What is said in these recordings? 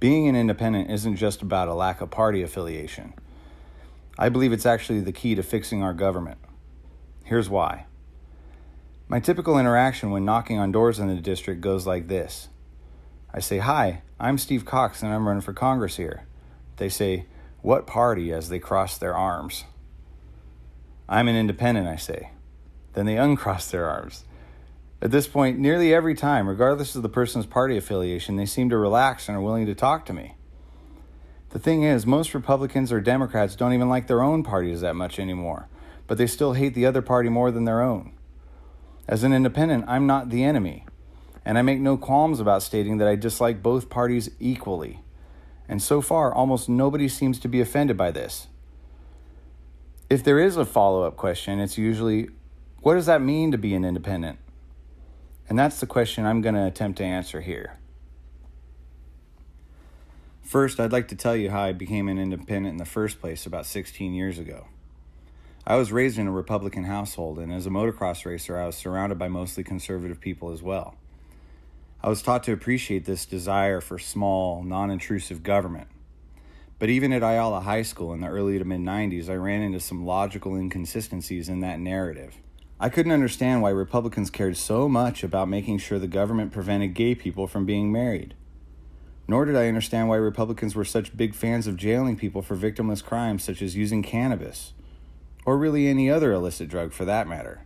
Being an independent isn't just about a lack of party affiliation. I believe it's actually the key to fixing our government. Here's why. My typical interaction when knocking on doors in the district goes like this. I say, "Hi, I'm Steve Cox and I'm running for Congress here." They say, "What party?" as they cross their arms. "I'm an independent," I say. Then they uncross their arms. At this point, nearly every time, regardless of the person's party affiliation, they seem to relax and are willing to talk to me. The thing is, most Republicans or Democrats don't even like their own parties that much anymore, but they still hate the other party more than their own. As an independent, I'm not the enemy, and I make no qualms about stating that I dislike both parties equally. And so far, almost nobody seems to be offended by this. If there is a follow-up question, it's usually, what does that mean to be an independent? And that's the question I'm going to attempt to answer here. First, I'd like to tell you how I became an independent in the first place about 16 years ago. I was raised in a Republican household, and as a motocross racer, I was surrounded by mostly conservative people as well. I was taught to appreciate this desire for small, non-intrusive government. But even at Ayala High School in the early to mid-90s, I ran into some logical inconsistencies in that narrative. I couldn't understand why Republicans cared so much about making sure the government prevented gay people from being married. Nor did I understand why Republicans were such big fans of jailing people for victimless crimes such as using cannabis, or really any other illicit drug for that matter.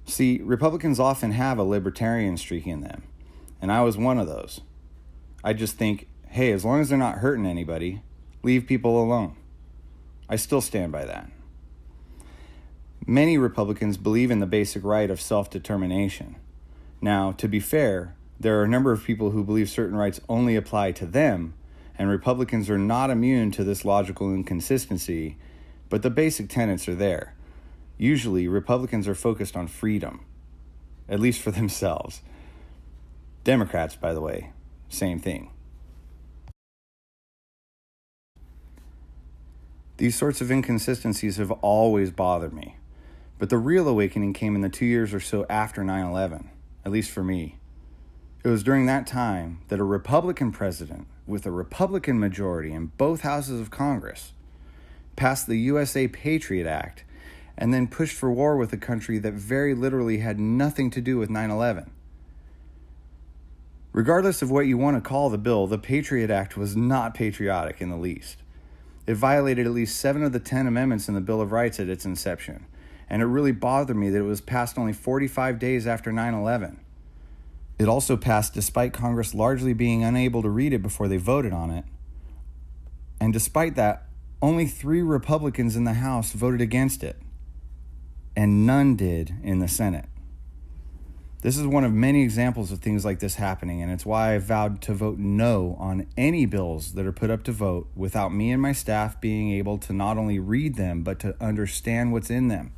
See, Republicans often have a libertarian streak in them, and I was one of those. I just think, hey, as long as they're not hurting anybody, leave people alone. I still stand by that. Many Republicans believe in the basic right of self-determination. Now, to be fair, there are a number of people who believe certain rights only apply to them, and Republicans are not immune to this logical inconsistency, but the basic tenets are there. Usually, Republicans are focused on freedom, at least for themselves. Democrats, by the way, same thing. These sorts of inconsistencies have always bothered me. But the real awakening came in the 2 years or so after 9/11, at least for me. It was during that time that a Republican president with a Republican majority in both houses of Congress passed the USA Patriot Act and then pushed for war with a country that very literally had nothing to do with 9/11. Regardless of what you want to call the bill, the Patriot Act was not patriotic in the least. It violated at least 7 of the 10 amendments in the Bill of Rights at its inception. And it really bothered me that it was passed only 45 days after 9/11. It also passed despite Congress largely being unable to read it before they voted on it. And despite that, only 3 Republicans in the House voted against it, and none did in the Senate. This is one of many examples of things like this happening, and it's why I vowed to vote no on any bills that are put up to vote without me and my staff being able to not only read them, but to understand what's in them.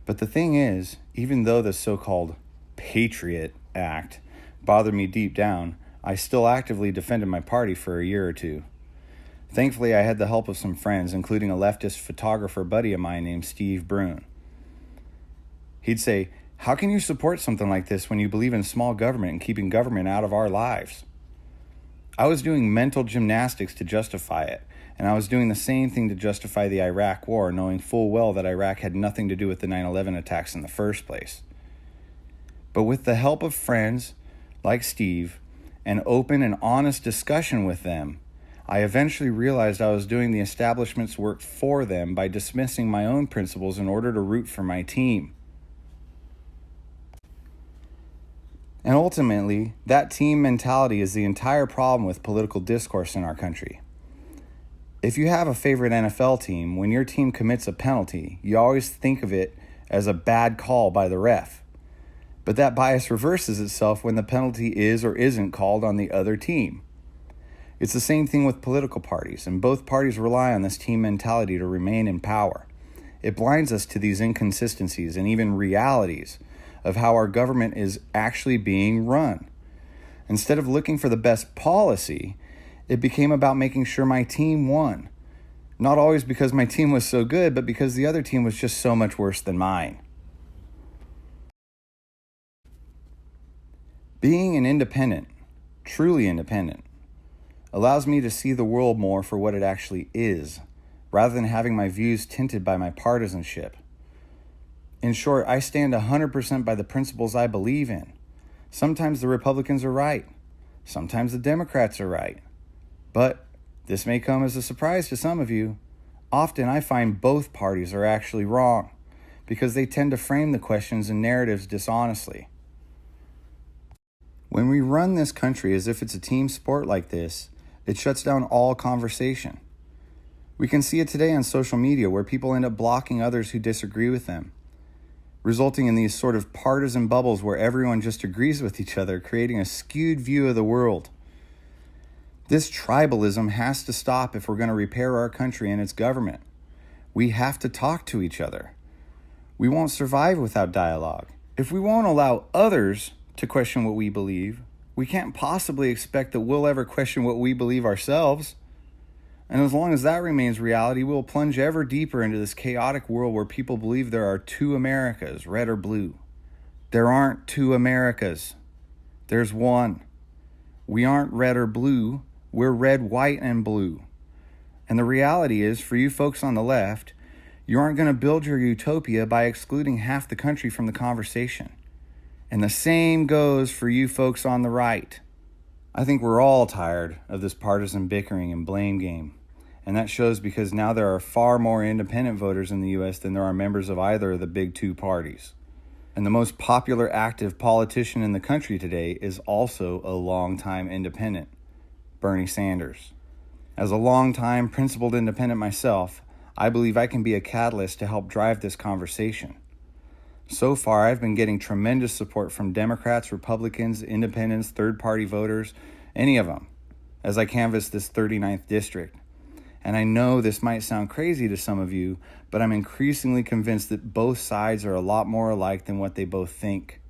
But the thing is, even though the so-called Patriot Act bothered me deep down, I still actively defended my party for a year or two. Thankfully, I had the help of some friends, including a leftist photographer buddy of mine named Steve Brune. He'd say, "How can you support something like this when you believe in small government and keeping government out of our lives?" I was doing mental gymnastics to justify it, and I was doing the same thing to justify the Iraq War, knowing full well that Iraq had nothing to do with the 9/11 attacks in the first place. But with the help of friends like Steve and open and honest discussion with them, I eventually realized I was doing the establishment's work for them by dismissing my own principles in order to root for my team. And ultimately, that team mentality is the entire problem with political discourse in our country. If you have a favorite NFL team, when your team commits a penalty, you always think of it as a bad call by the ref. But that bias reverses itself when the penalty is or isn't called on the other team. It's the same thing with political parties, and both parties rely on this team mentality to remain in power. It blinds us to these inconsistencies and even realities of how our government is actually being run. Instead of looking for the best policy, it became about making sure my team won. Not always because my team was so good, but because the other team was just so much worse than mine. Being an independent, truly independent, allows me to see the world more for what it actually is, rather than having my views tinted by my partisanship. In short, I stand 100% by the principles I believe in. Sometimes the Republicans are right. Sometimes the Democrats are right. But this may come as a surprise to some of you. Often I find both parties are actually wrong because they tend to frame the questions and narratives dishonestly. When we run this country as if it's a team sport like this, it shuts down all conversation. We can see it today on social media where people end up blocking others who disagree with them, resulting in these sort of partisan bubbles where everyone just agrees with each other, creating a skewed view of the world. This tribalism has to stop if we're going to repair our country and its government. We have to talk to each other. We won't survive without dialogue. If we won't allow others to question what we believe, we can't possibly expect that we'll ever question what we believe ourselves. And as long as that remains reality, we'll plunge ever deeper into this chaotic world where people believe there are two Americas, red or blue. There aren't two Americas. There's one. We aren't red or blue. We're red, white, and blue. And the reality is, for you folks on the left, you aren't going to build your utopia by excluding half the country from the conversation. And the same goes for you folks on the right. I think we're all tired of this partisan bickering and blame game. And that shows because now there are far more independent voters in the U.S. than there are members of either of the big two parties. And the most popular active politician in the country today is also a longtime independent, Bernie Sanders. As a longtime principled independent myself, I believe I can be a catalyst to help drive this conversation. So far, I've been getting tremendous support from Democrats, Republicans, independents, third-party voters, any of them, as I canvass this 39th district. And I know this might sound crazy to some of you, but I'm increasingly convinced that both sides are a lot more alike than what they both think,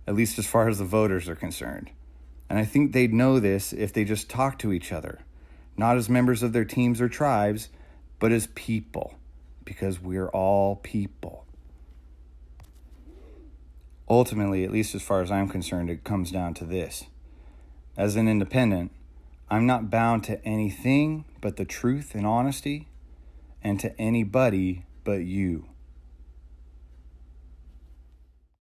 at least as far as the voters are concerned. And I think they'd know this if they just talked to each other, not as members of their teams or tribes, but as people, because we're all people. Ultimately, at least as far as I'm concerned, it comes down to this. As an independent, I'm not bound to anything but the truth and honesty, and to anybody but you.